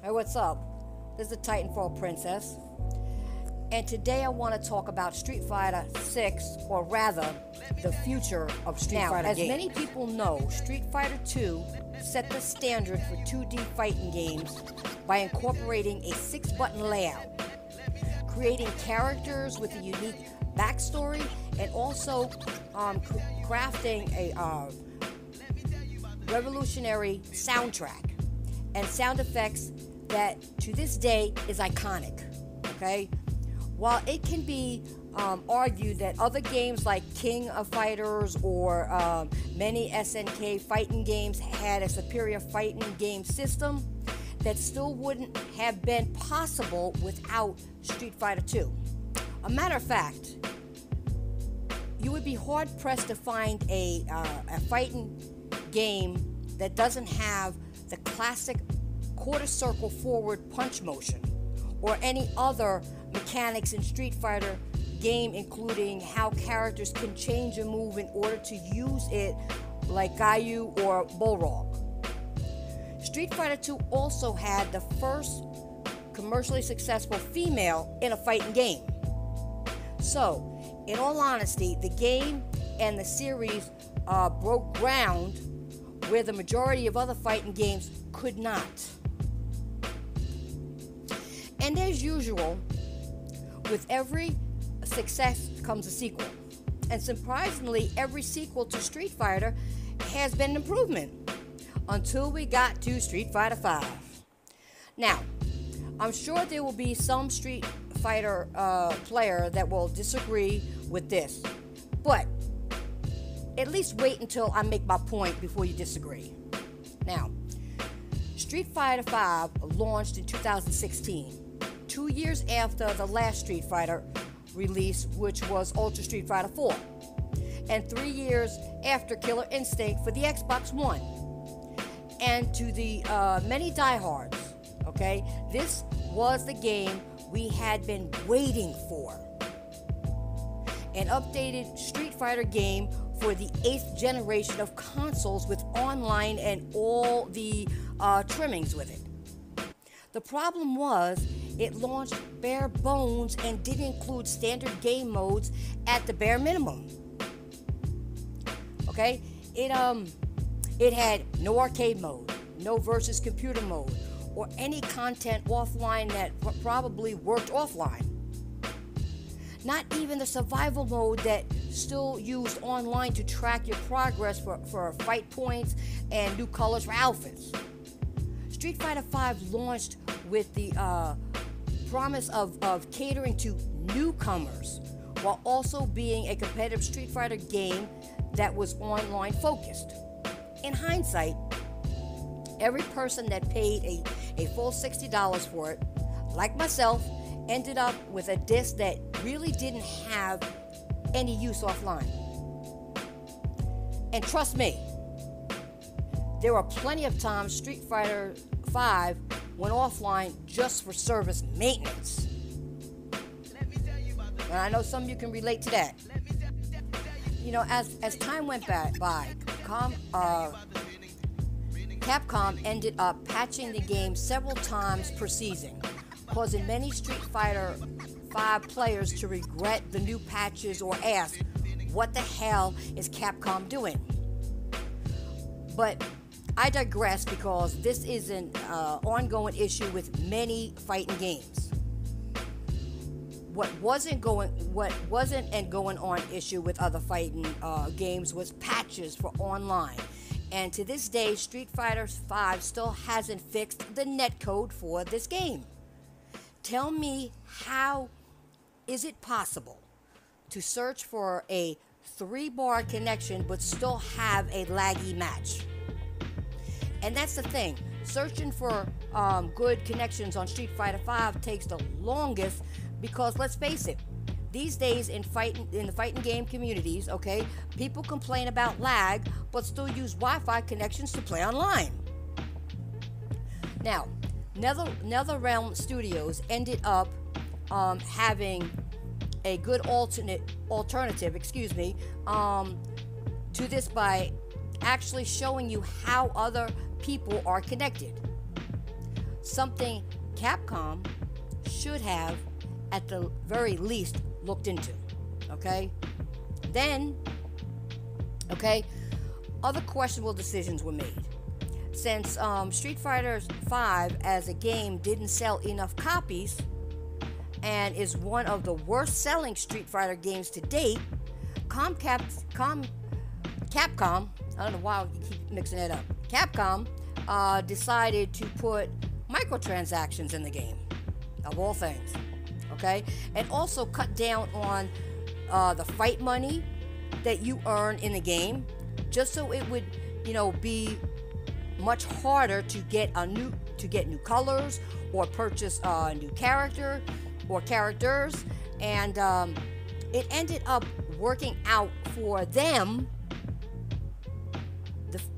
Hey, what's up? This is the Titanfall Princess, and today I want to talk about Street Fighter 6, or rather, the future of Street Fighter games. As many people know, Street Fighter 2 set the standard for 2D fighting games by incorporating a 6-button layout, creating characters with a unique backstory, and also crafting a revolutionary soundtrack and sound effects that to this day is iconic. Okay, while it can be argued that other games like King of Fighters or many SNK fighting games had a superior fighting game system, that still wouldn't have been possible without Street Fighter 2. A matter of fact, you would be hard pressed to find a fighting game that doesn't have the classic quarter circle forward punch motion or any other mechanics in Street Fighter game, including how characters can change a move in order to use it, like Gayu or Bullrog. Street Fighter 2 also had the first commercially successful female in a fighting game. So, in all honesty, the game and the series broke ground where the majority of other fighting games could not. And as usual, with every success comes a sequel. And surprisingly, every sequel to Street Fighter has been an improvement until we got to Street Fighter V. Now, I'm sure there will be some Street Fighter player that will disagree with this, but at least wait until I make my point before you disagree. Now, Street Fighter V launched in 2016, 2 years after the last Street Fighter release, which was Ultra Street Fighter 4, and 3 years after Killer Instinct for the Xbox One. And to the many diehards, okay, this was the game we had been waiting for. An updated Street Fighter game for the 8th generation of consoles with online and all the trimmings with it. The problem was it launched bare bones and didn't include standard game modes at the bare minimum. Okay, it had no arcade mode, no versus computer mode, or any content offline that probably worked offline. Not even the survival mode that still used online to track your progress for fight points and new colors for outfits. Street Fighter V launched with the promise of catering to newcomers while also being a competitive Street Fighter game that was online focused. In hindsight, every person that paid a full $60 for it, like myself, ended up with a disc that really didn't have any use offline. And trust me, there were plenty of times Street Fighter V went offline just for service maintenance. And I know some of you can relate to that. You know, as time went by, Capcom ended up patching the game several times per season, causing many Street Fighter V players to regret the new patches or ask, what the hell is Capcom doing? But I digress, because this is an ongoing issue with many fighting games. What wasn't an going on issue with other fighting games was patches for online. And to this day, Street Fighter V still hasn't fixed the netcode for this game. Tell me, how is it possible to search for a 3-bar connection but still have a laggy match? And that's the thing. Searching for good connections on Street Fighter V takes the longest, because let's face it, these days in the fighting game communities, okay, people complain about lag but still use Wi-Fi connections to play online. Now, NetherRealm Studios ended up having a good alternative, to this by actually showing you how other people are connected. something Capcom should have, at the very least, looked into. Okay? Then, other questionable decisions were made. Since Street Fighter V as a game didn't sell enough copies and is one of the worst selling Street Fighter games to date, Capcom, I don't know why I keep mixing it up, Capcom decided to put microtransactions in the game, of all things, okay? And also cut down on the fight money that you earn in the game, just so it would, be much harder to get new colors or purchase a new character or characters, and it ended up working out for them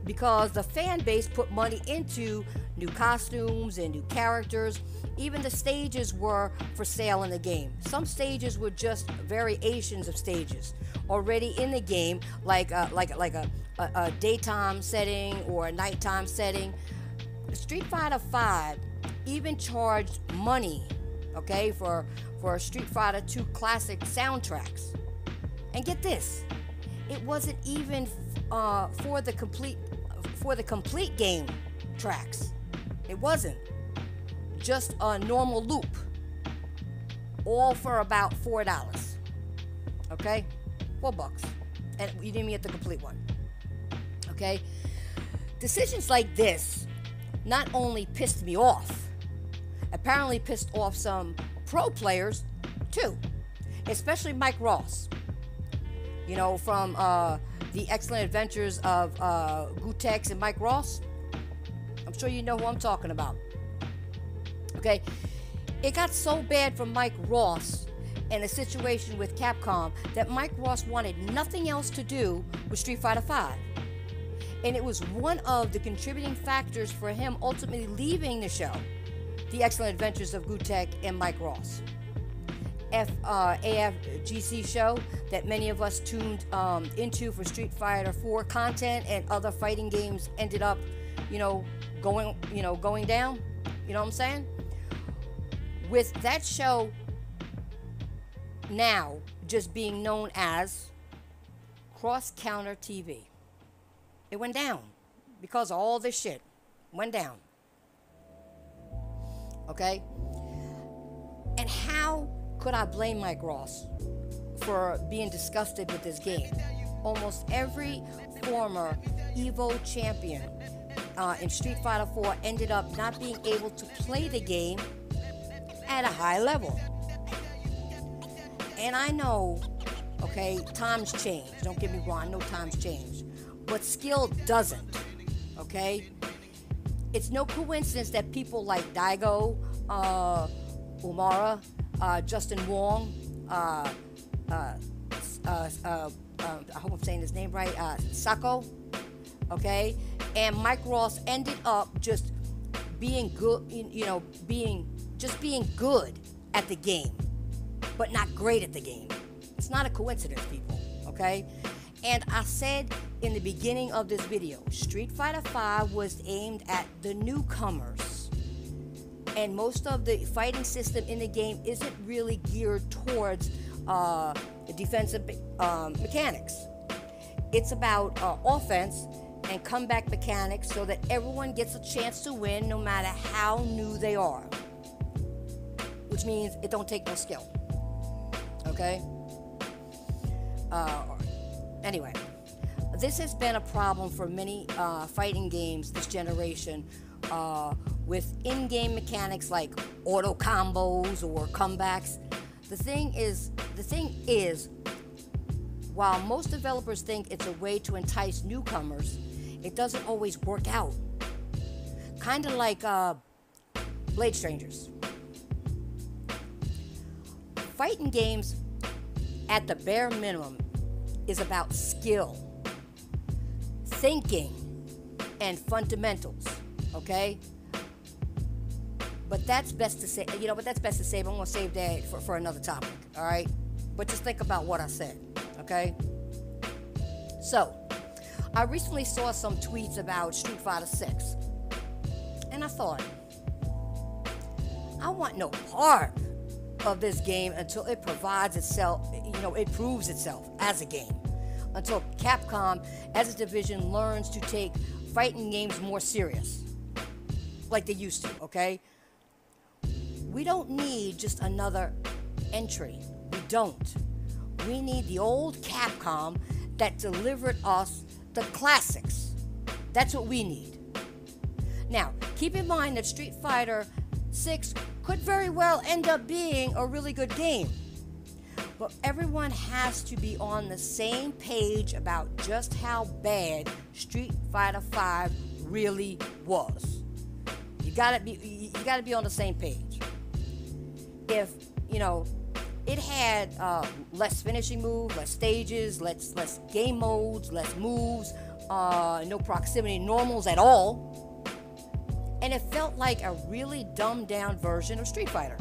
because the fan base put money into new costumes and new characters. Even the stages were for sale in the game. Some stages were just variations of stages already in the game, like a daytime setting or a nighttime setting. Street Fighter V even charged money, okay, for Street Fighter II classic soundtracks. And get this, it wasn't even for the complete game tracks. It wasn't. Just a normal loop. All for about $4. Okay? $4. And you didn't even get the complete one. Okay? Decisions like this not only pissed me off, apparently pissed off some pro players too. Especially Mike Ross. From The Excellent Adventures of Gutex and Mike Ross. I'm sure you know who I'm talking about. Okay? It got so bad for Mike Ross and a situation with Capcom that Mike Ross wanted nothing else to do with Street Fighter V. And it was one of the contributing factors for him ultimately leaving the show, The Excellent Adventures of Gutek and Mike Ross. AFGC show that many of us tuned into for Street Fighter 4 content and other fighting games ended up, going down. You know what I'm saying? With that show now just being known as Cross Counter TV. It went down because of all this shit. Went down. Okay? And how could I blame Mike Ross for being disgusted with this game? Almost every former Evo champion in Street Fighter 4 ended up not being able to play the game at a high level. And I know, okay, times change. Don't get me wrong, I know times change. But skill doesn't, okay? It's no coincidence that people like Daigo, Umara, Justin Wong, I hope I'm saying his name right, Sako, okay? And Mike Ross ended up just being good, being good at the game, but not great at the game. It's not a coincidence, people, okay? And I said in the beginning of this video, Street Fighter V was aimed at the newcomers. And most of the fighting system in the game isn't really geared towards defensive mechanics. It's about offense and comeback mechanics so that everyone gets a chance to win no matter how new they are. Which means it don't take no skill. Okay? Anyway, this has been a problem for many fighting games this generation with in-game mechanics like auto combos or comebacks. The thing is, while most developers think it's a way to entice newcomers, it doesn't always work out. Kind of like Blade Strangers. Fighting games, at the bare minimum, is about skill, thinking, and fundamentals, okay? But that's best to say, but I'm going to save that for another topic, all right? But just think about what I said, okay? So, I recently saw some tweets about Street Fighter 6, and I thought, I want no part of this game until it provides itself, it proves itself as a game. Until Capcom, as a division, learns to take fighting games more serious, like they used to, okay? We don't need just another entry. We don't. We need the old Capcom that delivered us the classics. That's what we need. Now, keep in mind that Street Fighter 6 could very well end up being a really good game. But everyone has to be on the same page about just how bad Street Fighter 5 really was. You gotta be on the same page. If it had less finishing moves, less stages, less game modes, less moves, no proximity normals at all, and it felt like a really dumbed down version of Street Fighter.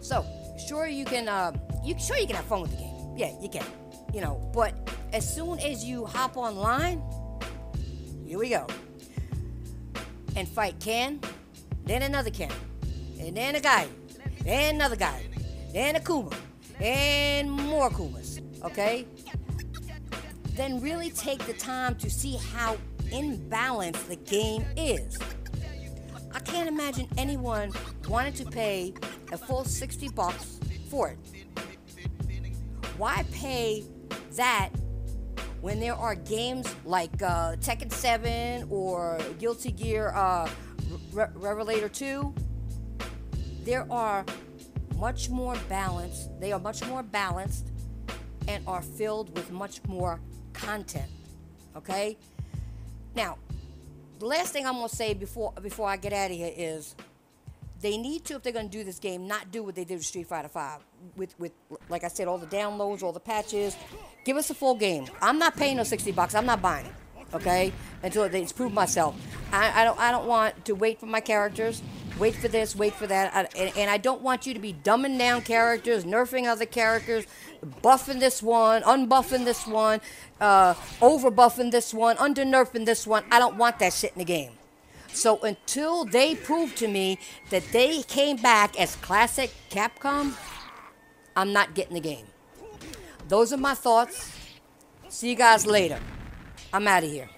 So sure you can have fun with the game. Yeah, you can. But as soon as you hop online, here we go, and fight Ken, then another Ken, and then a guy, then another guy, then a Kuma, and more Kumas, okay? Then really take the time to see how imbalanced the game is. I can't imagine anyone wanting to pay a full $60 for it. Why pay that when there are games like Tekken 7 or Guilty Gear Revelator 2? There are much more balanced. They are much more balanced and are filled with much more content. Okay? Now, the last thing I'm going to say before I get out of here is they need to, if they're going to do this game, not do what they did with Street Fighter 5. With like I said, all the downloads, all the patches. Give us a full game. I'm not paying no $60. I'm not buying it. Okay? Until it's proved myself. I don't want to wait for my characters. Wait for this, wait for that. And I don't want you to be dumbing down characters, nerfing other characters, buffing this one, unbuffing this one, over-buffing this one, under-nerfing this one. I don't want that shit in the game. So until they prove to me that they came back as classic Capcom, I'm not getting the game. Those are my thoughts. See you guys later. I'm out of here.